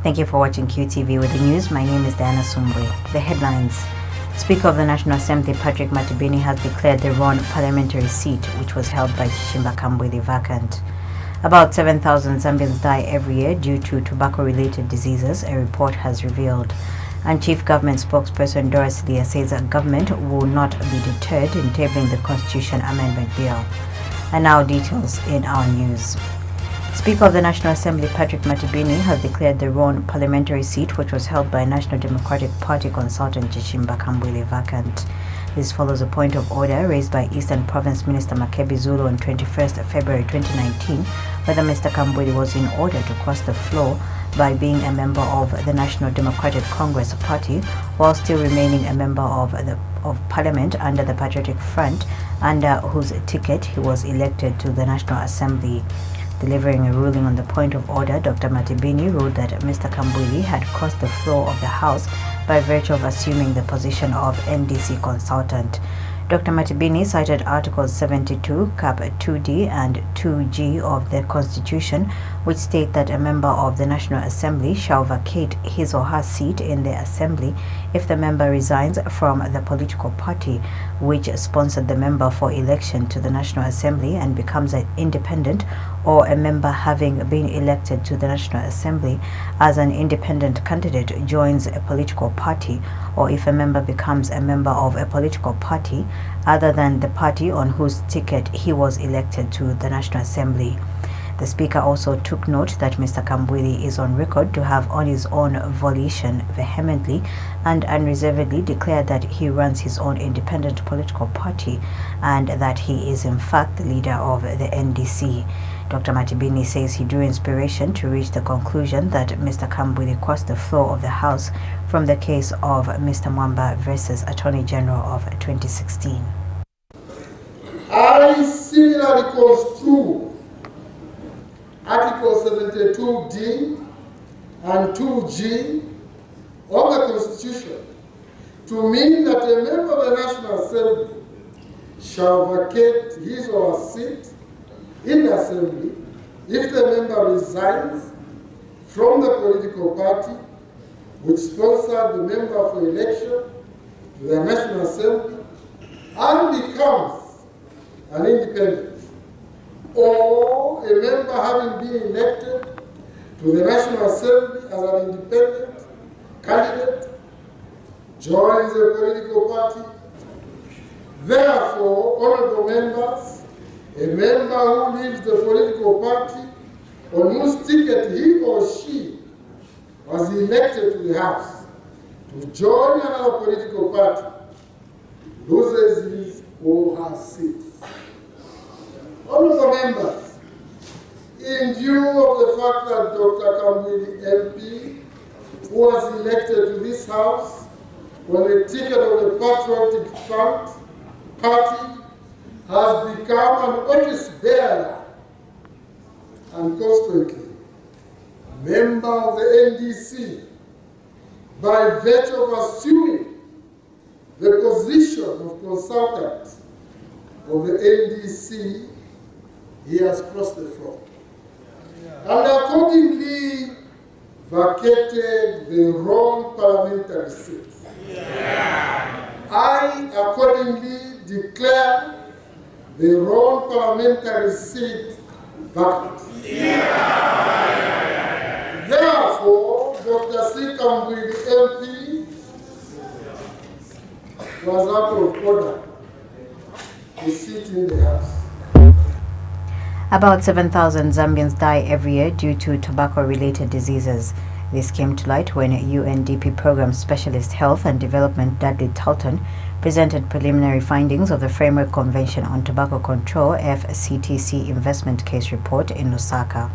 Thank you for watching QTV with the news. My name is Diana Sumbwe. The headlines. Speaker of the National Assembly Patrick Matibini has declared the Ron parliamentary seat, which was held by Chishimba Kambwili, vacant. About 7,000 Zambians die every year due to tobacco-related diseases, a report has revealed. And Chief Government Spokesperson Doris Leah says that government will not be deterred in tabling the Constitution Amendment Bill. And now details in our news. Speaker of the National Assembly Patrick Matibini has declared the Ron parliamentary seat, which was held by National Democratic Party consultant Chishimba Kambwili, vacant. This follows a point of order raised by Eastern Province Minister Makebi Zulu on 21st February 2019, whether Mr. Kambwili was in order to cross the floor by being a member of the National Democratic Congress Party while still remaining a member of Parliament under the Patriotic Front, under whose ticket he was elected to the National Assembly. Delivering a ruling on the point of order, Dr. Matibini ruled that Mr. Kambwili had crossed the floor of the House by virtue of assuming the position of NDC consultant. Dr. Matibini cited Articles 72, Cap 2D and 2G of the Constitution, which state that a member of the National Assembly shall vacate his or her seat in the Assembly if the member resigns from the political party which sponsored the member for election to the National Assembly and becomes an independent, or a member having been elected to the National Assembly as an independent candidate joins a political party, or if a member becomes a member of a political party other than the party on whose ticket he was elected to the National Assembly. The Speaker also took note that Mr. Kambwili is on record to have on his own volition vehemently and unreservedly declared that he runs his own independent political party and that he is in fact the leader of the NDC. Dr. Matibini says he drew inspiration to reach the conclusion that Mr. Kambwili crossed the floor of the House from the case of Mr. Mwamba versus Attorney General of 2016. I similarly construe Article 72D and 2G of the Constitution to mean that a member of the National Assembly shall vacate his or her seat in the Assembly if the member resigns from the political party which sponsored the member for election to the National Assembly and becomes an independent, or a member having been elected to the National Assembly as an independent candidate joins a political party. Therefore, honorable members, a member who leaves the political party on whose ticket he or she was elected to the House to join another political party loses his or her seat. Honorable members, in view of the fact that Dr. Kambwili MP, who was elected to this House on the ticket of the Patriotic Front Party, has become an office bearer and consequently member of the NDC by virtue of assuming the position of consultant of the NDC, he has crossed the floor and accordingly vacated the wrong parliamentary seat. I accordingly declare the wrong parliamentary seat vacant. Therefore, Dr. C. Kambwili MP was out of order to sit in the House. About 7,000 Zambians die every year due to tobacco-related diseases. This came to light when UNDP Program Specialist Health and Development Dudley Talton presented preliminary findings of the Framework Convention on Tobacco Control FCTC investment case report in Lusaka.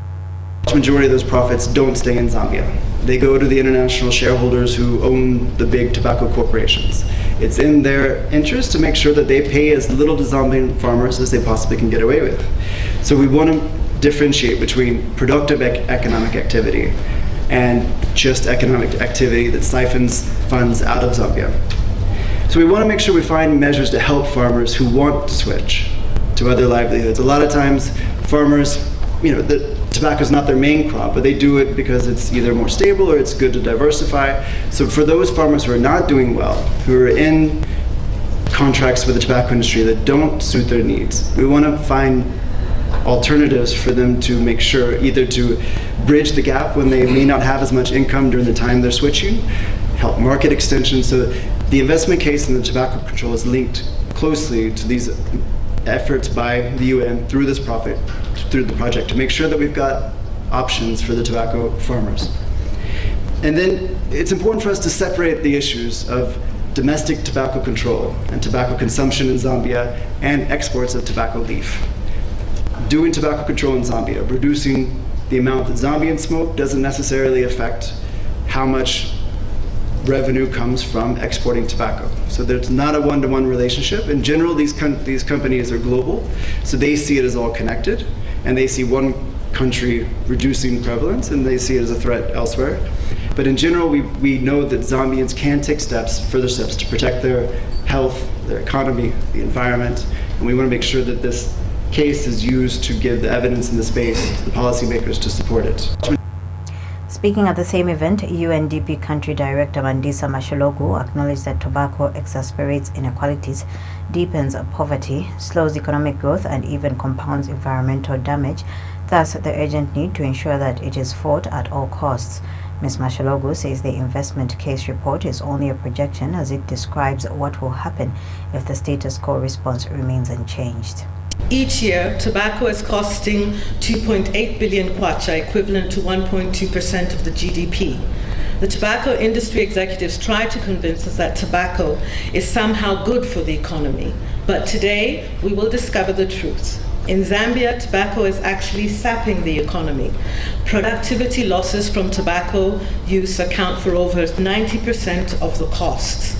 The majority of those profits don't stay in Zambia. They go to the international shareholders who own the big tobacco corporations. It's in their interest to make sure that they pay as little to Zambian farmers as they possibly can get away with. So we want to differentiate between productive economic activity and just economic activity that siphons funds out of Zambia. So we want to make sure we find measures to help farmers who want to switch to other livelihoods. A lot of times farmers, tobacco is not their main crop, but they do it because it's either more stable or it's good to diversify. So for those farmers who are not doing well, who are in contracts with the tobacco industry that don't suit their needs, we want to find alternatives for them to make sure either to bridge the gap when they may not have as much income during the time they're switching, help market extension. So the investment case in the tobacco control is linked closely to these efforts by the UN through this profit, through the project, to make sure that we've got options for the tobacco farmers. And then it's important for us to separate the issues of domestic tobacco control and tobacco consumption in Zambia and exports of tobacco leaf. Doing tobacco control in Zambia, reducing the amount that Zambians smoke, doesn't necessarily affect how much revenue comes from exporting tobacco. So there's not a one-to-one relationship. In general, these companies are global, so they see it as all connected, and they see one country reducing prevalence, and they see it as a threat elsewhere. But in general, we know that Zambians can take further steps to protect their health, their economy, the environment, and we want to make sure that this case is used to give the evidence in the space to the policymakers to support it. Speaking at the same event, UNDP Country Director Mandisa Mashologu acknowledged that tobacco exacerbates inequalities, deepens poverty, slows economic growth, and even compounds environmental damage, thus the urgent need to ensure that it is fought at all costs. Ms. Mashologu says the investment case report is only a projection as it describes what will happen if the status quo response remains unchanged. Each year, tobacco is costing 2.8 billion kwacha, equivalent to 1.2% of the GDP. The tobacco industry executives try to convince us that tobacco is somehow good for the economy. But today, we will discover the truth. In Zambia, tobacco is actually sapping the economy. Productivity losses from tobacco use account for over 90% of the costs.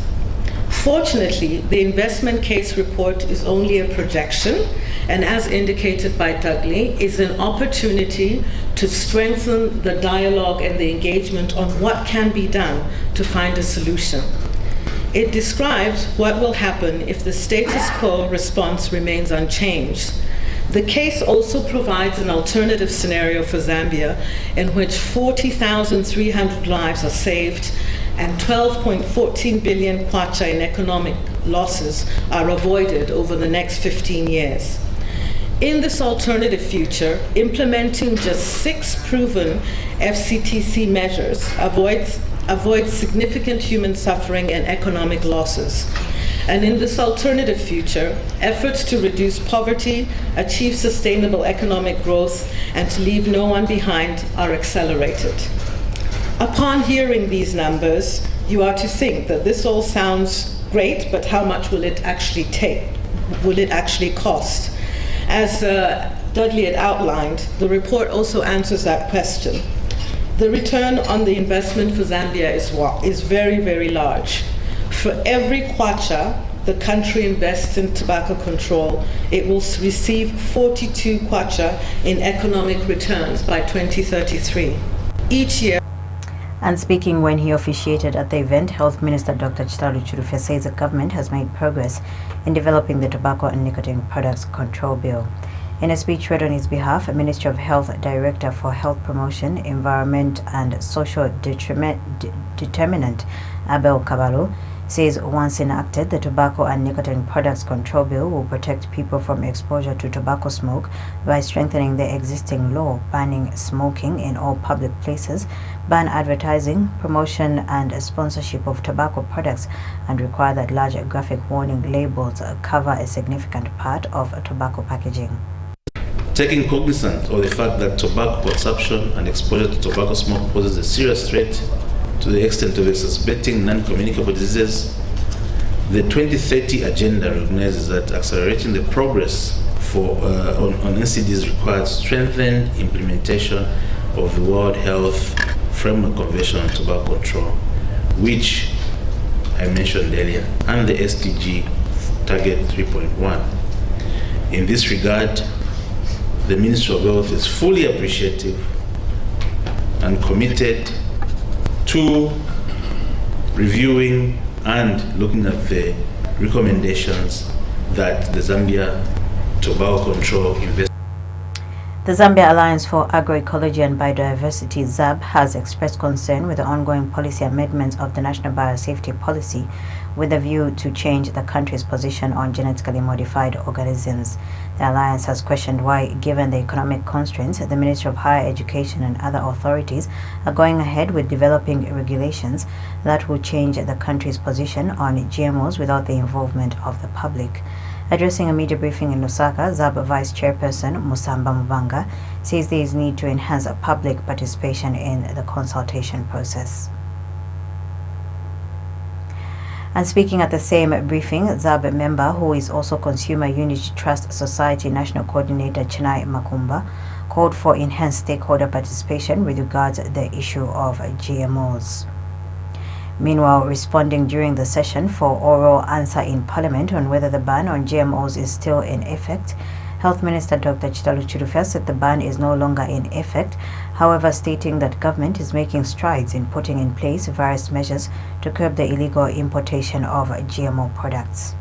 Fortunately, the investment case report is only a projection, and as indicated by Dudley, is an opportunity to strengthen the dialogue and the engagement on what can be done to find a solution. It describes what will happen if the status quo response remains unchanged. The case also provides an alternative scenario for Zambia in which 40,300 lives are saved and 12.14 billion kwacha in economic losses are avoided over the next 15 years. In this alternative future, implementing just 6 proven FCTC measures avoids significant human suffering and economic losses. And in this alternative future, efforts to reduce poverty, achieve sustainable economic growth, and to leave no one behind are accelerated. Upon hearing these numbers, you are to think that this all sounds great, but how much will it actually take? Will it actually cost? As Dudley had outlined, the report also answers that question. The return on the investment for Zambia is very, very large. For every kwacha the country invests in tobacco control, it will receive 42 kwacha in economic returns by 2033. Each year. And speaking when he officiated at the event, Health Minister Dr. Chitalu Chirufe says the government has made progress in developing the Tobacco and Nicotine Products Control Bill. In a speech read on his behalf, Ministry of Health Director for Health Promotion, Environment and Social Determinant, Abel Kabalo, says once enacted, the Tobacco and Nicotine Products Control Bill will protect people from exposure to tobacco smoke by strengthening the existing law banning smoking in all public places, ban advertising, promotion and sponsorship of tobacco products, and require that large graphic warning labels cover a significant part of tobacco packaging. Taking cognizance of the fact that tobacco consumption and exposure to tobacco smoke poses a serious threat to the extent of exacerbating non-communicable diseases, the 2030 agenda recognizes that accelerating the progress on NCDs requires strengthened implementation of the World Health Framework Convention on Tobacco Control, which I mentioned earlier, and the SDG Target 3.1. In this regard, the Ministry of Health is fully appreciative and committed to reviewing and looking at the recommendations that the Zambia Tobacco Control The Zambia Alliance for Agroecology and Biodiversity, ZAB, has expressed concern with the ongoing policy amendments of the National Biosafety Policy with a view to change the country's position on genetically modified organisms. The Alliance has questioned why, given the economic constraints, the Ministry of Higher Education and other authorities are going ahead with developing regulations that will change the country's position on GMOs without the involvement of the public. Addressing a media briefing in Lusaka, ZAB Vice Chairperson Musamba Mubanga says there is need to enhance public participation in the consultation process. And speaking at the same briefing, ZAB member, who is also Consumer Unity Trust Society National Coordinator Chinai Makumba, called for enhanced stakeholder participation with regards to the issue of GMOs. Meanwhile, responding during the session for oral answer in Parliament on whether the ban on GMOs is still in effect, Health Minister Dr. Chitalu Chilufya said the ban is no longer in effect, however stating that government is making strides in putting in place various measures to curb the illegal importation of GMO products.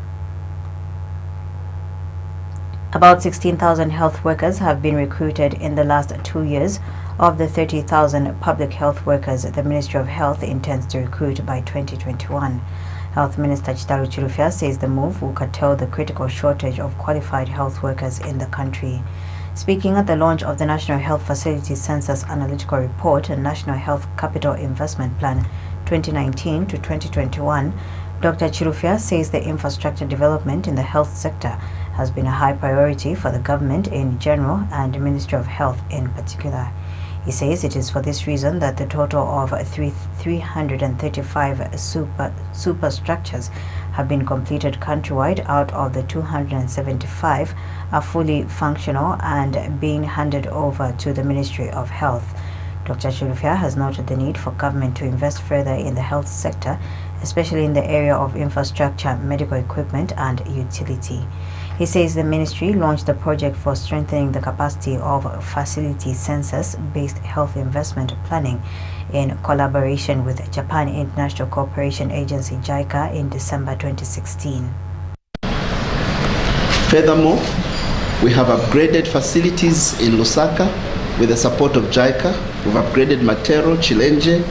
About 16,000 health workers have been recruited in the last 2 years of the 30,000 public health workers the Ministry of Health intends to recruit by 2021. Health Minister Chitalu Chilufya says the move will curtail the critical shortage of qualified health workers in the country. Speaking at the launch of the National Health Facility Census Analytical Report and National Health Capital Investment Plan 2019 to 2021, Dr. Chilufya says the infrastructure development in the health sector has been a high priority for the government in general and the Ministry of Health in particular. He says it is for this reason that the total of 335 superstructures have been completed countrywide. Out of the 275 are fully functional and being handed over to the Ministry of Health. Dr. Chilufya has noted the need for government to invest further in the health sector, especially in the area of infrastructure, medical equipment and utility. He says the ministry launched a project for strengthening the capacity of facility census-based health investment planning in collaboration with Japan International Cooperation Agency JICA in December 2016. Furthermore, we have upgraded facilities in Lusaka with the support of JICA. We've upgraded Matero, Chilenje,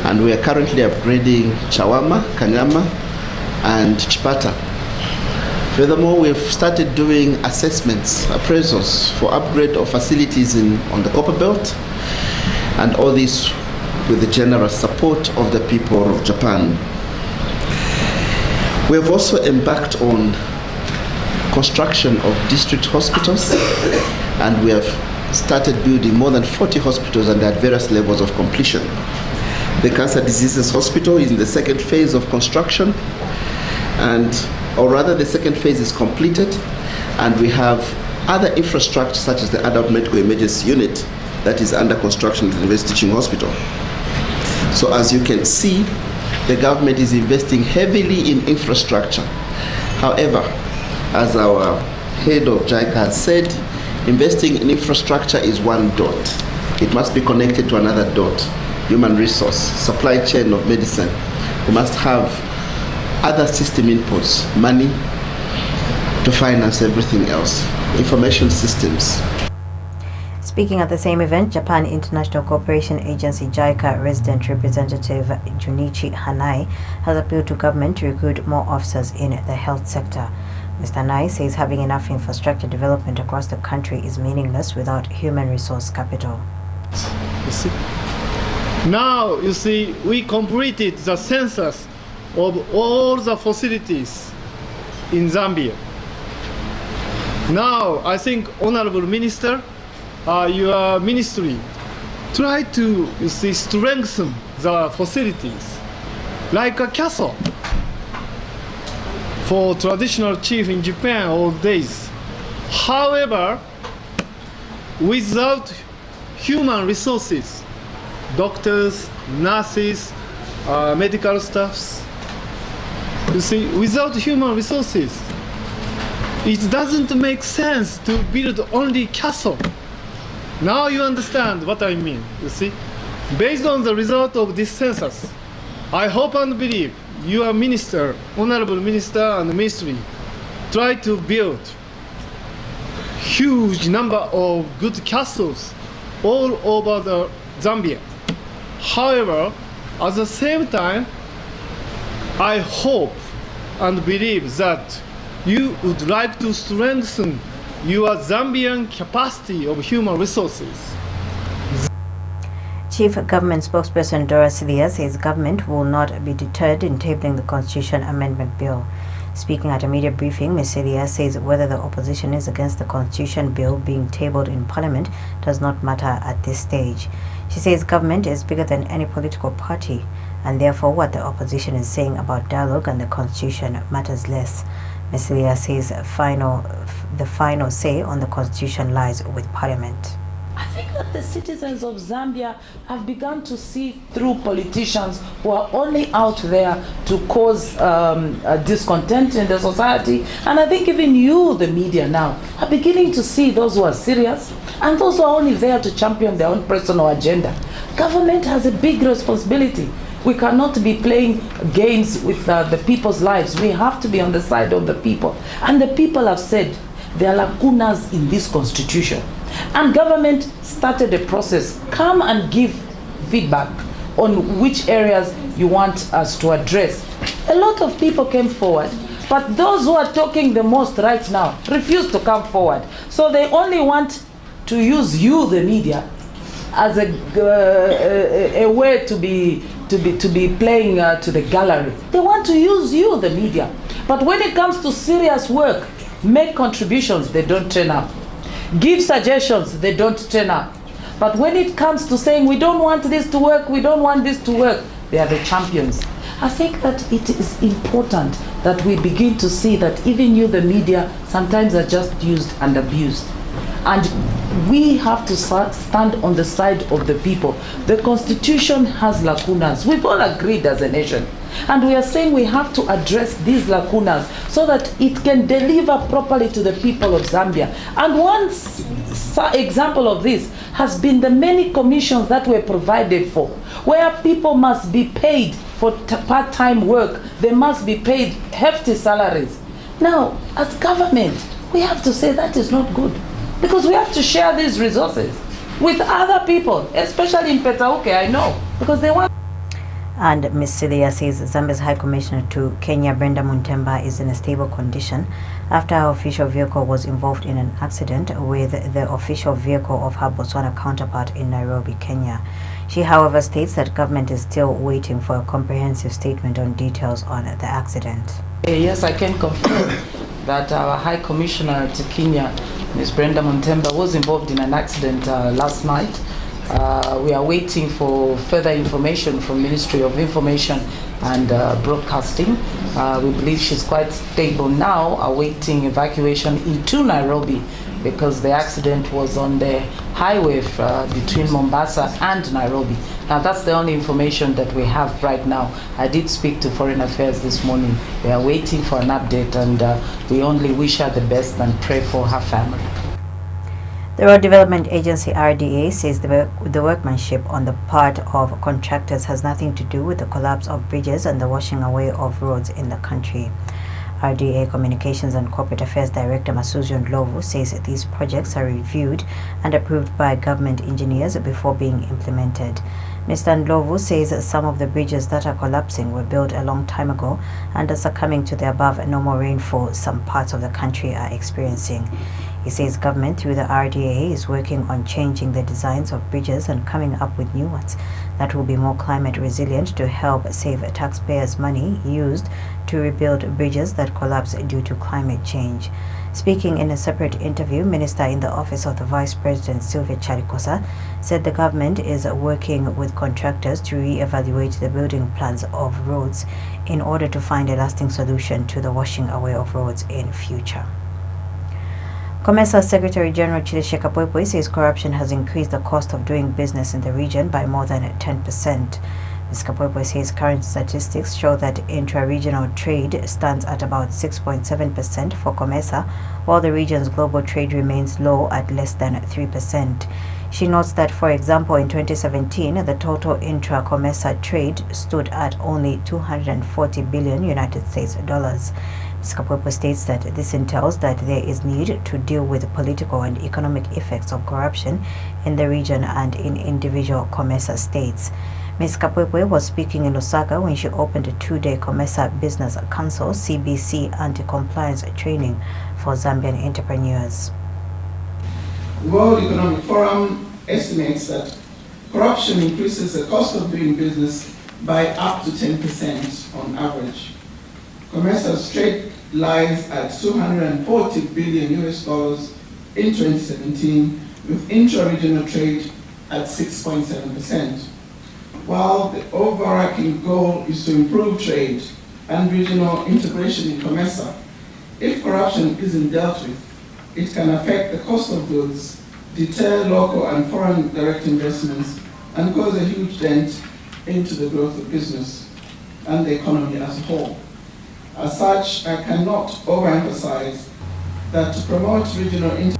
and we are currently upgrading Chawama, Kanyama, and Chipata. Furthermore, we have started doing assessments, appraisals for upgrade of facilities on the Copper Belt, and all this with the generous support of the people of Japan. We have also embarked on construction of district hospitals, and we have started building more than 40 hospitals, and at various levels of completion. The Cancer Diseases Hospital is in the second phase of construction, or rather the second phase is completed, and we have other infrastructure such as the Adult Medical Emergency Unit that is under construction at the University Teaching Hospital. So as you can see, the government is investing heavily in infrastructure. However, as our head of JICA has said, investing in infrastructure is one dot. It must be connected to another dot. Human resource, supply chain of medicine. We must have other system inputs, money to finance everything else, information systems. Speaking at the same event, Japan International Cooperation Agency JICA resident representative Junichi Hanai has appealed to government to recruit more officers in the health sector. Mr. Hanai says having enough infrastructure development across the country is meaningless without human resource capital. Now, you see, we completed the census of all the facilities in Zambia. Now, I think, Honorable Minister, your ministry try to strengthen the facilities like a castle for traditional chief in Japan all days. However, without human resources, doctors, nurses, medical staffs, you see, without human resources, it doesn't make sense to build only castle. Now you understand what I mean, you see. Based on the result of this census, I hope and believe your minister, honorable minister and ministry, try to build huge number of good castles all over the Zambia. However, at the same time, I hope and believe that you would like to strengthen your Zambian capacity of human resources. Chief Government Spokesperson Dora Silia says government will not be deterred in tabling the Constitution Amendment Bill. Speaking at a media briefing, Ms. Silia says whether the opposition is against the Constitution Bill being tabled in Parliament does not matter at this stage. She says government is bigger than any political party, and therefore what the opposition is saying about dialogue and the Constitution matters less. Ms. Silia says the final say on the Constitution lies with Parliament. I think that the citizens of Zambia have begun to see through politicians who are only out there to cause discontent in the society. And I think even you, the media now, are beginning to see those who are serious and those who are only there to champion their own personal agenda. Government has a big responsibility. We cannot be playing games with the people's lives. We have to be on the side of the people. And the people have said there are lacunas in this constitution. And government started a process. Come and give feedback on which areas you want us to address. A lot of people came forward, but those who are talking the most right now refuse to come forward. So they only want to use you, the media, as a way to be playing to the gallery. They want to use you, the media. But when it comes to serious work, make contributions, they don't turn up. Give suggestions, they don't turn up. But when it comes to saying we don't want this to work, we don't want this to work, they are the champions. I think that it is important that we begin to see that even you, the media, sometimes are just used and abused. And we have to stand on the side of the people. The Constitution has lacunas. We've all agreed as a nation. And we are saying we have to address these lacunas so that it can deliver properly to the people of Zambia. And one example of this has been the many commissions that were provided for, where people must be paid for part-time work. They must be paid hefty salaries. Now, as government, we have to say that is not good, because we have to share these resources with other people, especially in Petauke, I know, because they want. And Ms. Silia says Zambia's High Commissioner to Kenya, Brenda Muntemba, is in a stable condition after her official vehicle was involved in an accident with the official vehicle of her Botswana counterpart in Nairobi, Kenya. She, however, states that government is still waiting for a comprehensive statement on details on the accident. Yes, I can confirm that our High Commissioner to Kenya, Ms. Brenda Muntemba, was involved in an accident last night. We are waiting for further information from Ministry of Information and Broadcasting. We believe she's quite stable now, awaiting evacuation into Nairobi, because the accident was on the highway between Mombasa and Nairobi. Now that's the only information that we have right now. I did speak to Foreign Affairs this morning. We are waiting for an update, and we only wish her the best and pray for her family. The Road Development Agency RDA says the workmanship on the part of contractors has nothing to do with the collapse of bridges and the washing away of roads in the country. RDA Communications and Corporate Affairs Director Masuzi Ndlovu says these projects are reviewed and approved by government engineers before being implemented. Mr. Ndlovu says some of the bridges that are collapsing were built a long time ago and are succumbing to the above normal rainfall some parts of the country are experiencing. He says government through the RDA is working on changing the designs of bridges and coming up with new ones that will be more climate resilient to help save taxpayers' money used to rebuild bridges that collapse due to climate change. Speaking in a separate interview, Minister in the Office of the Vice President Sylvia Charikosa said the government is working with contractors to re-evaluate the building plans of roads in order to find a lasting solution to the washing away of roads in future. COMESA Secretary General Chileshe Kapwepwe says corruption has increased the cost of doing business in the region by more than 10%. Ms. Kapwepwe says current statistics show that intra-regional trade stands at about 6.7% for COMESA, while the region's global trade remains low at less than 3%. She notes that, for example, in 2017, the total intra-COMESA trade stood at only $240 billion United States dollars. Ms. Kapwepo states that this entails that there is need to deal with the political and economic effects of corruption in the region and in individual COMESA states. Ms. Kapwepo was speaking in Lusaka when she opened a 2-day COMESA Business Council CBC anti-compliance training for Zambian entrepreneurs. The World Economic Forum estimates that corruption increases the cost of doing business by up to 10% on average. COMESA's trade lies at $240 billion in 2017, with intra-regional trade at 6.7%. While the overarching goal is to improve trade and regional integration in COMESA, if corruption isn't dealt with, it can affect the cost of goods, deter local and foreign direct investments, and cause a huge dent into the growth of business and the economy as a whole. As such, I cannot overemphasize that to promote regional integration.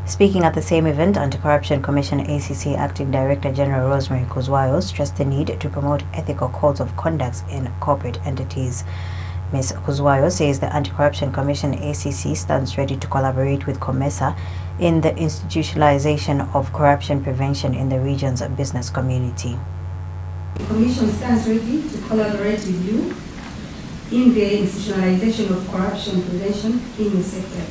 Speaking at the same event, Anti-Corruption Commission ACC Acting Director General Rosemary Kuzwayo stressed the need to promote ethical codes of conduct in corporate entities. Ms. Kuzwayo says the Anti-Corruption Commission ACC stands ready to collaborate with COMESA in the institutionalization of corruption prevention in the region's business community. The Commission stands ready to collaborate with you in the institutionalization of corruption prevention in your sectors.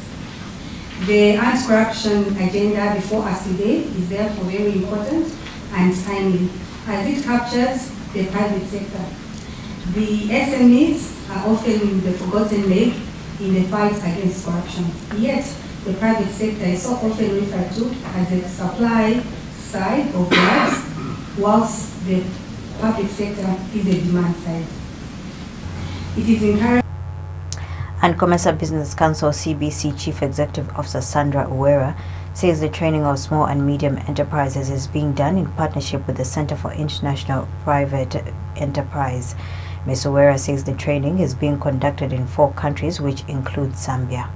The anti-corruption agenda before us today is therefore very important and timely, as it captures the private sector. The SMEs are often the forgotten leg in the fight against corruption. Yet, the private sector is so often referred to as the supply side of life, whilst the public sector is the demand side. It is encouraged. And COMESA Business Council CBC Chief Executive Officer Sandra Uwera says the training of small and medium enterprises is being done in partnership with the Center for International Private Enterprise. Ms. Uwera says the training is being conducted in 4 countries, which include Zambia.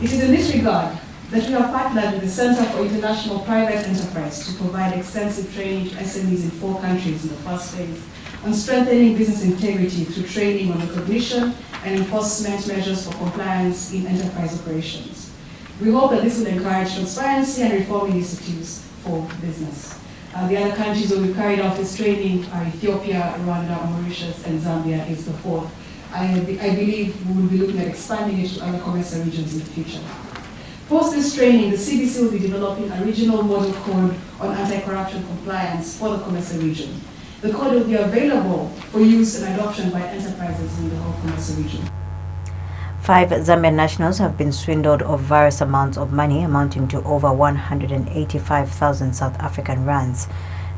It is in this regard that we have partnered with the Center for International Private Enterprise to provide extensive training to SMEs in 4 countries in the first phase on strengthening business integrity through training on recognition and enforcement measures for compliance in enterprise operations. We hope that this will encourage transparency and reform initiatives for business. The other countries where we carried out this training are Ethiopia, Rwanda, Mauritius, and Zambia is the 4th. I believe we will be looking at expanding it to other COMESA regions in the future. Post this training, the CBC will be developing a regional model code on anti-corruption compliance for the COMESA region. The code will be available for use and adoption by enterprises in the whole COMESA region. 5 Zambian nationals have been swindled of various amounts of money amounting to over 185,000 South African rands.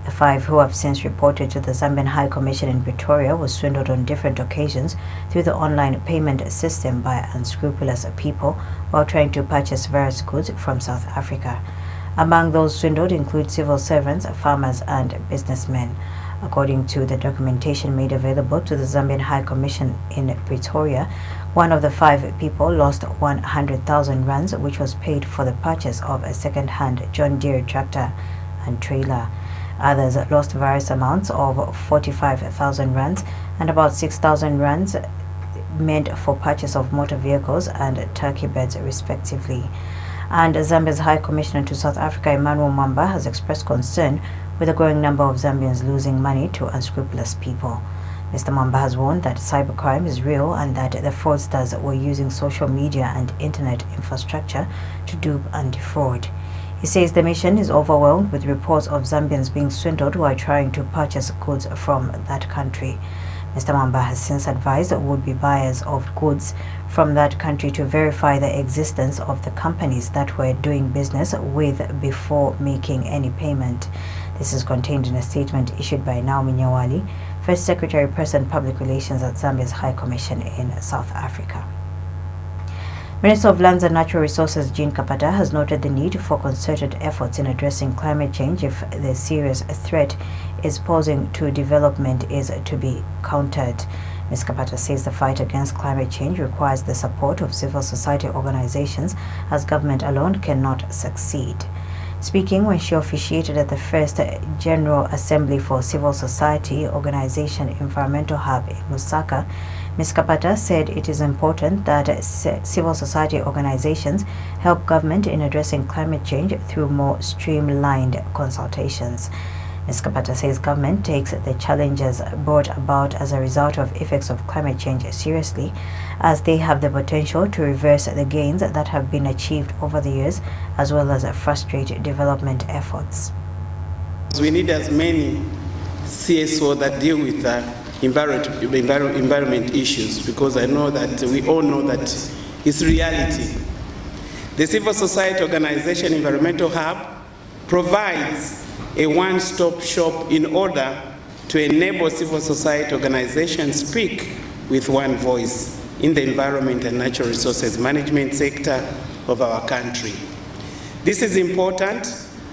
The 5 who have since reported to the Zambian High Commission in Pretoria were swindled on different occasions through the online payment system by unscrupulous people while trying to purchase various goods from South Africa. Among those swindled include civil servants, farmers, and businessmen. According to the documentation made available to the Zambian High Commission in Pretoria, one of the 5 people lost 100,000 rands, which was paid for the purchase of a second-hand John Deere tractor and trailer. Others lost various amounts of 45,000 rands and about 6,000 rands meant for purchase of motor vehicles and turkey beds, respectively. And Zambia's High Commissioner to South Africa, Emmanuel Mwamba, has expressed concern with a growing number of Zambians losing money to unscrupulous people. Mr. Mwamba has warned that cybercrime is real and that the fraudsters were using social media and internet infrastructure to dupe and defraud. He says the mission is overwhelmed with reports of Zambians being swindled while trying to purchase goods from that country. Mr. Mwamba has since advised would-be buyers of goods from that country to verify the existence of the companies that were doing business with before making any payment. This is contained in a statement issued by Naomi Nyawali, First Secretary, Press and Public Relations at Zambia's High Commission in South Africa. Minister of Lands and Natural Resources Jean Kapata has noted the need for concerted efforts in addressing climate change if the serious threat is posing to development is to be countered. Ms. Kapata says the fight against climate change requires the support of civil society organizations, as government alone cannot succeed. Speaking when she officiated at the first General Assembly for Civil Society Organization Environmental Hub in Lusaka, Ms. Kapata said it is important that civil society organizations help government in addressing climate change through more streamlined consultations. Ms. Kapata says government takes the challenges brought about as a result of effects of climate change seriously, as they have the potential to reverse the gains that have been achieved over the years, as well as frustrate development efforts. We need as many CSO that deal with environment issues, because I know that we all know that it's reality. The Civil Society Organization Environmental Hub provides a one-stop shop in order to enable civil society organizations speak with one voice in the environment and natural resources management sector of our country. This is important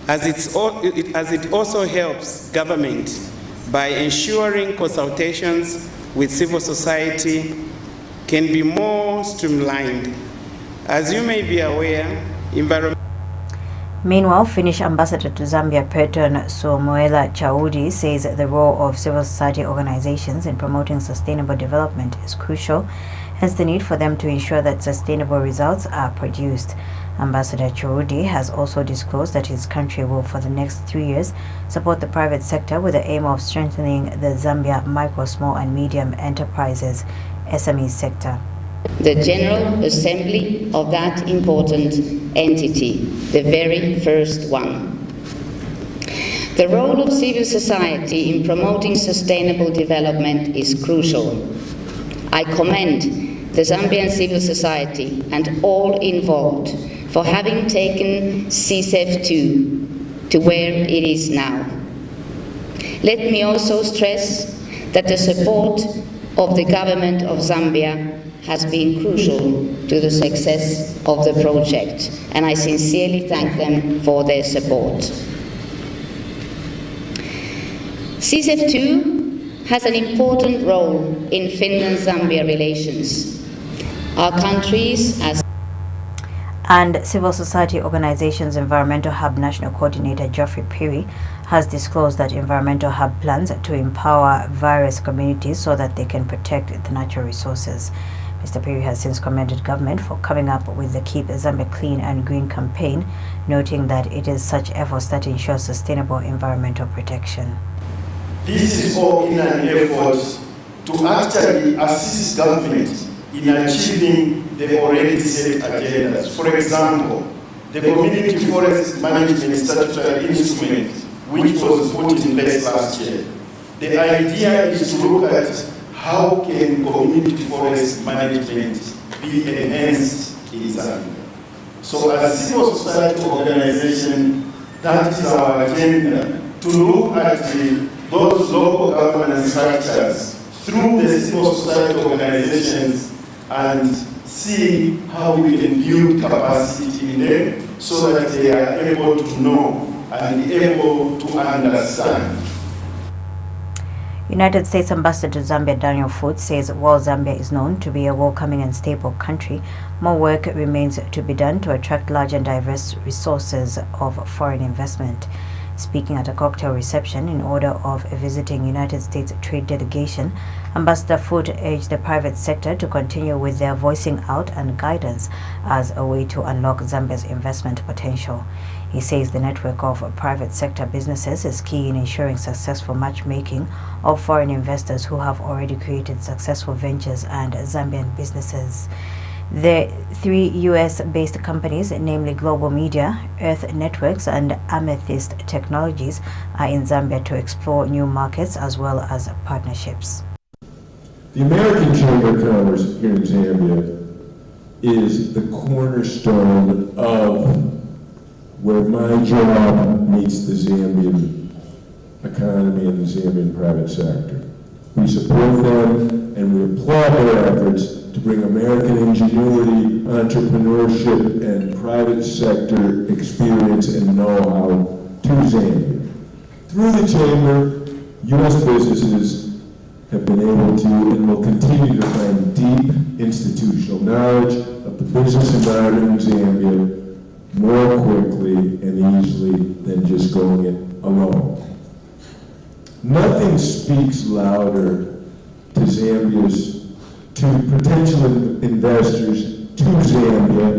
as it also helps government by ensuring consultations with civil society can be more streamlined. As you may be aware, Meanwhile, Finnish Ambassador to Zambia, Perton Suomuela Chaudi, says the role of civil society organizations in promoting sustainable development is crucial, hence the need for them to ensure that sustainable results are produced. Ambassador Chaudi has also disclosed that his country will, for the next 3 years, support the private sector with the aim of strengthening the Zambia micro, small and medium enterprises SME sector. The General Assembly of that important entity, the very first one. The role of civil society in promoting sustainable development is crucial. I commend the Zambian civil society and all involved for having taken CSEF2 to where it is now. Let me also stress that the support of the government of Zambia has been crucial to the success of the project, and I sincerely thank them for their support. CSEF2 has an important role in Finland-Zambia relations. Our countries And civil society organizations Environmental Hub National Coordinator Geoffrey Perry has disclosed that Environmental Hub plans to empower various communities so that they can protect the natural resources. Mr. Perry has since commended government for coming up with the Keep Zambia Clean and Green campaign, noting that it is such efforts that ensure sustainable environmental protection. This is all in an effort to actually assist government in achieving the already set agendas. For example, the Community Forest Management Statutory Instrument, which was put in place last year. The idea is to look at how can community forest management be enhanced in Zambia. So as civil society organization, that is our agenda, to look at those local government structures through the civil society organizations and see how we can build capacity in them so that they are able to know and able to understand. United States Ambassador to Zambia Daniel Foote says while Zambia is known to be a welcoming and stable country, more work remains to be done to attract large and diverse resources of foreign investment. Speaking at a cocktail reception in order of visiting United States trade delegation, Ambassador Foote urged the private sector to continue with their voicing out and guidance as a way to unlock Zambia's investment potential. He says the network of private sector businesses is key in ensuring successful matchmaking of foreign investors who have already created successful ventures and Zambian businesses. The 3 US-based companies, namely Global Media, Earth Networks, and Amethyst Technologies, are in Zambia to explore new markets as well as partnerships. The American Chamber of Commerce here in Zambia is the cornerstone of where my job meets the Zambian economy and the Zambian private sector. We support them and we applaud their efforts to bring American ingenuity, entrepreneurship, and private sector experience and know-how to Zambia. Through the Chamber, U.S. businesses have been able to and will continue to find deep institutional knowledge of the business environment in Zambia more quickly and easily than just going it alone. Nothing speaks louder to Zambia's to potential investors to Zambia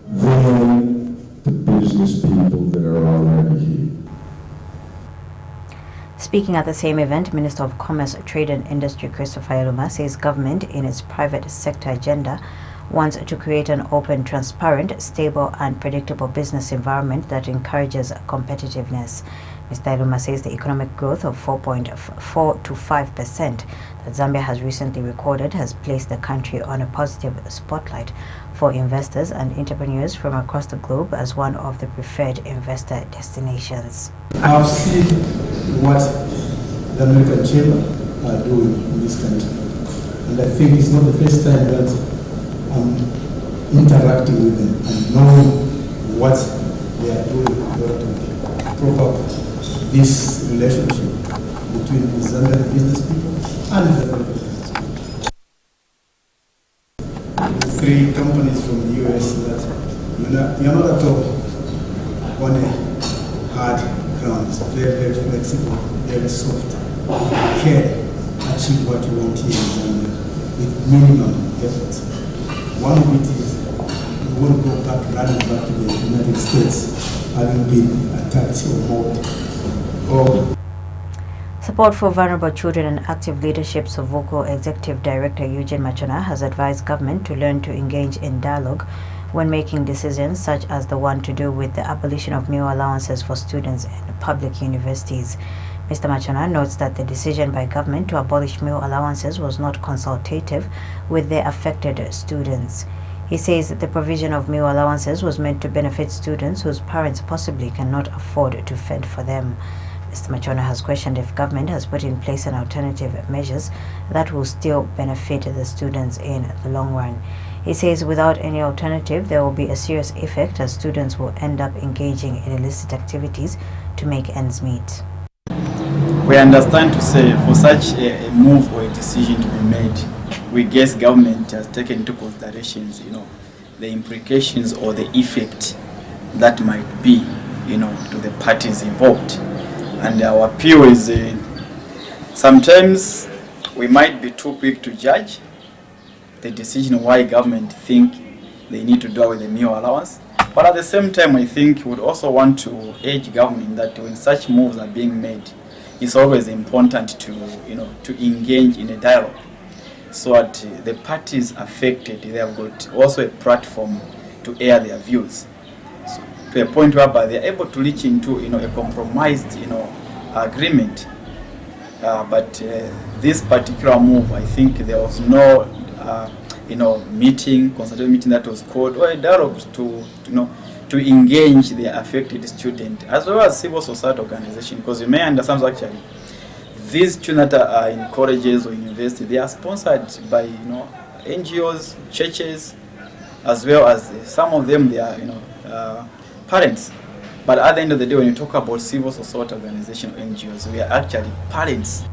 than the business people that are already here. Speaking at the same event, Minister of Commerce, Trade and Industry Christopher Eluma says government in its private sector agenda wants to create an open, transparent, stable and predictable business environment that encourages competitiveness. Mr. Eluma says the economic growth of 4.4 to 5% that Zambia has recently recorded has placed the country on a positive spotlight for investors and entrepreneurs from across the globe as one of the preferred investor destinations. I've seen what the American Chamber are doing in this country, and I think it's not the first time that I'm interacting with them and knowing what they are doing in order to prop up this relationship between the Zambian business people and the American business people. 3 companies from the US that you're not at all on a hard ground. It's very, very flexible, very soft. You can achieve what you want here in Zambia with minimum effort. One of it is you won't go back, running back to the United States having been attacked or mobbed. Support for Vulnerable Children and Active Leadership Sovuco Executive Director Eugene Machona has advised government to learn to engage in dialogue when making decisions such as the one to do with the abolition of meal allowances for students in public universities. Mr. Machona notes that the decision by government to abolish meal allowances was not consultative with the affected students. He says that the provision of meal allowances was meant to benefit students whose parents possibly cannot afford to fend for them. Mr. Machona has questioned if government has put in place an alternative measures that will still benefit the students in the long run. He says without any alternative, there will be a serious effect as students will end up engaging in illicit activities to make ends meet. We understand to say for such a move or a decision to be made, we guess government has taken into considerations, the implications or the effect that might be, to the parties involved. And our appeal is sometimes we might be too quick to judge the decision why government think they need to do with the meal allowance. But at the same time, I think we would also want to urge government that when such moves are being made, it's always important to, to engage in a dialogue so that the parties affected, they have got also a platform to air their views. So, to a point whereby they are able to reach into, a compromised, agreement. But this particular move, I think there was no, consultative meeting that was called, or a dialogue to engage the affected student as well as civil society organization, because you may understand actually these students that are in colleges or university, they are sponsored by NGOs, churches, as well as some of them they are parents. But at the end of the day, when you talk about civil society organization, NGOs, we are actually parents.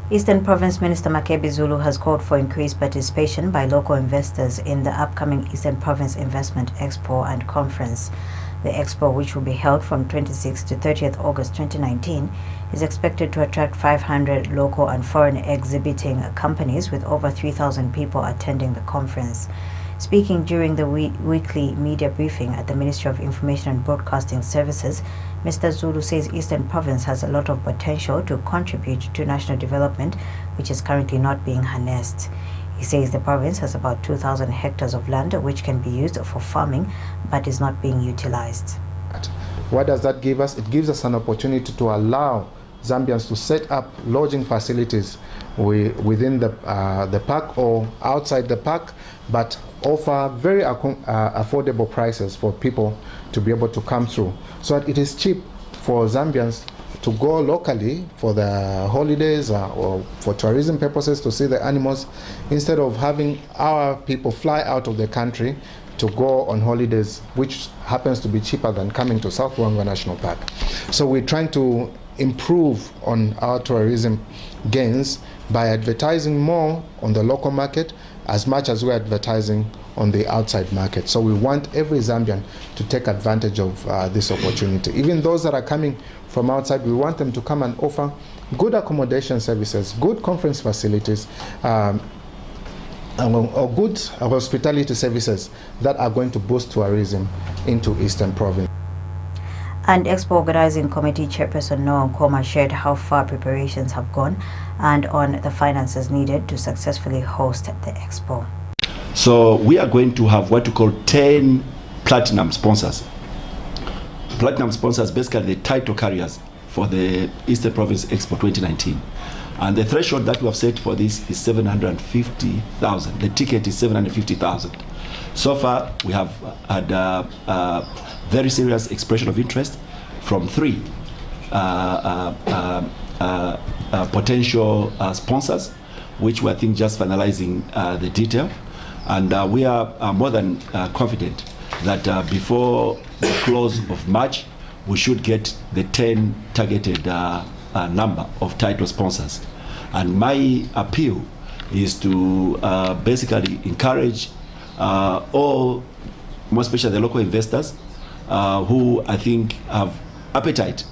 Eastern Province Minister Makebi Zulu has called for increased participation by local investors in the upcoming Eastern Province Investment Expo and Conference. The expo, which will be held from 26th to 30th August 2019, is expected to attract 500 local and foreign exhibiting companies with over 3,000 people attending the conference. Speaking during the weekly media briefing at the Ministry of Information and Broadcasting Services, Mr. Zulu says Eastern Province has a lot of potential to contribute to national development, which is currently not being harnessed. He says the province has about 2,000 hectares of land which can be used for farming but is not being utilized. What does that give us? It gives us an opportunity to allow Zambians to set up lodging facilities within the park or outside the park, but offer very affordable prices for people to be able to come through, so that it is cheap for Zambians to go locally for the holidays or for tourism purposes to see the animals, instead of having our people fly out of the country to go on holidays, which happens to be cheaper than coming to South Luangwa National Park. So we're trying to improve on our tourism gains by advertising more on the local market as much as we're advertising on the outside market. So we want every Zambian to take advantage of this opportunity. Even those that are coming from outside, we want them to come and offer good accommodation services, good conference facilities, or good hospitality services that are going to boost tourism into Eastern Province. And Expo Organizing Committee Chairperson Noah Nkoma shared how far preparations have gone and on the finances needed to successfully host the Expo. So we are going to have what we call 10 platinum sponsors. Platinum sponsors, basically the title carriers for the Eastern Province Expo 2019. And the threshold that we have set for this is 750,000. The ticket is 750,000. So far, we have had a very serious expression of interest from 3 potential sponsors, which we are, I think, just finalizing the detail. And we are more than confident that before the close of March, we should get the 10 targeted number of title sponsors. And my appeal is to basically encourage all, more especially the local investors, who I think have appetite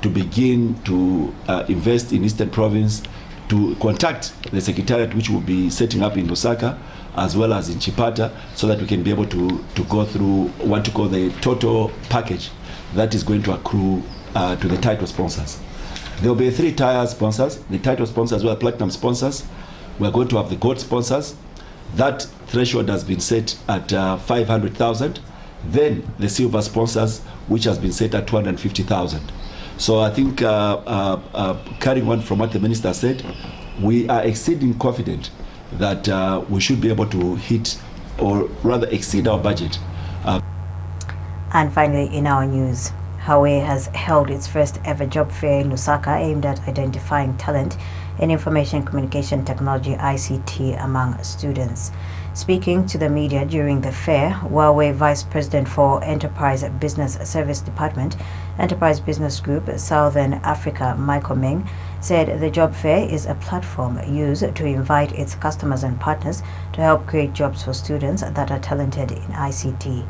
to begin to invest in Eastern Province, to contact the Secretariat, which will be setting up in Lusaka, as well as in Chipata, so that we can be able to go through what to call the total package that is going to accrue to the title sponsors. There will be 3 tier sponsors. The title sponsors were platinum sponsors. We are going to have the gold sponsors. That threshold has been set at 500,000. Then the silver sponsors, which has been set at 250,000. So I think carrying on from what the minister said, we are exceeding confident that we should be able to hit or rather exceed our budget. And finally, in our news, Huawei has held its first ever job fair in Lusaka aimed at identifying talent in information communication technology ICT among students. Speaking to the media during the fair, Huawei Vice President for Enterprise Business Service Department, Enterprise Business Group, Southern Africa, Michael Meng, said the job fair is a platform used to invite its customers and partners to help create jobs for students that are talented in ICT.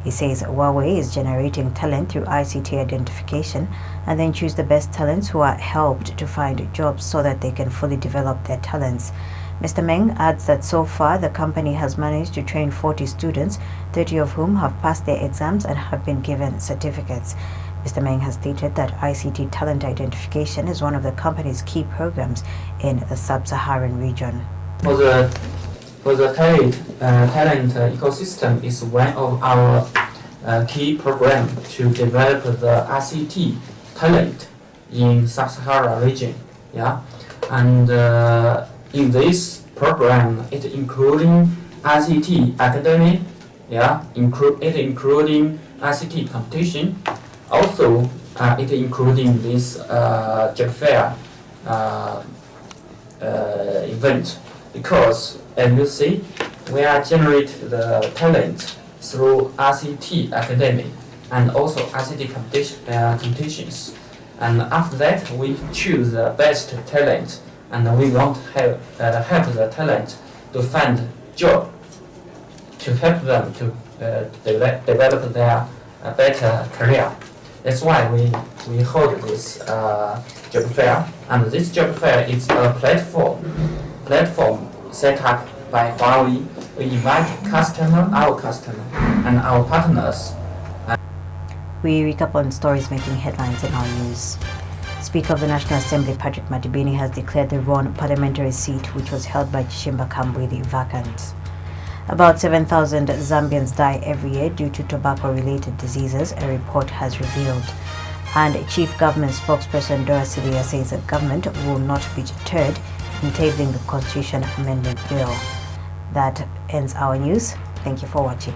He says Huawei is generating talent through ICT identification and then choose the best talents who are helped to find jobs so that they can fully develop their talents. Mr. Meng adds that so far the company has managed to train 40 students, 30 of whom have passed their exams and have been given certificates. Mr. Meng has stated that ICT talent identification is one of the company's key programs in the sub-Saharan region. For the talent ecosystem is one of our key programs to develop the ICT talent in sub-Saharan region. Yeah, and in this program, it including ICT academy. Yeah, including ICT competition. Also, it including this job fair event, because as you see, we are generate the talent through ICT academy and also ICT competitions. And after that, we choose the best talent, and we want to help the talent to find job, to help them to develop their better career. That's why we hold this job fair, and this job fair is a platform set up by Huawei. We invite our customer, and our partners. We recap on stories making headlines in our news. Speaker of the National Assembly Patrick Matibini has declared the Ron parliamentary seat, which was held by Chishimba Kambwili, vacant. About 7,000 Zambians die every year due to tobacco-related diseases, a report has revealed. And Chief Government Spokesperson Dora Silia says the government will not be deterred in tabling the Constitution Amendment Bill. That ends our news. Thank you for watching.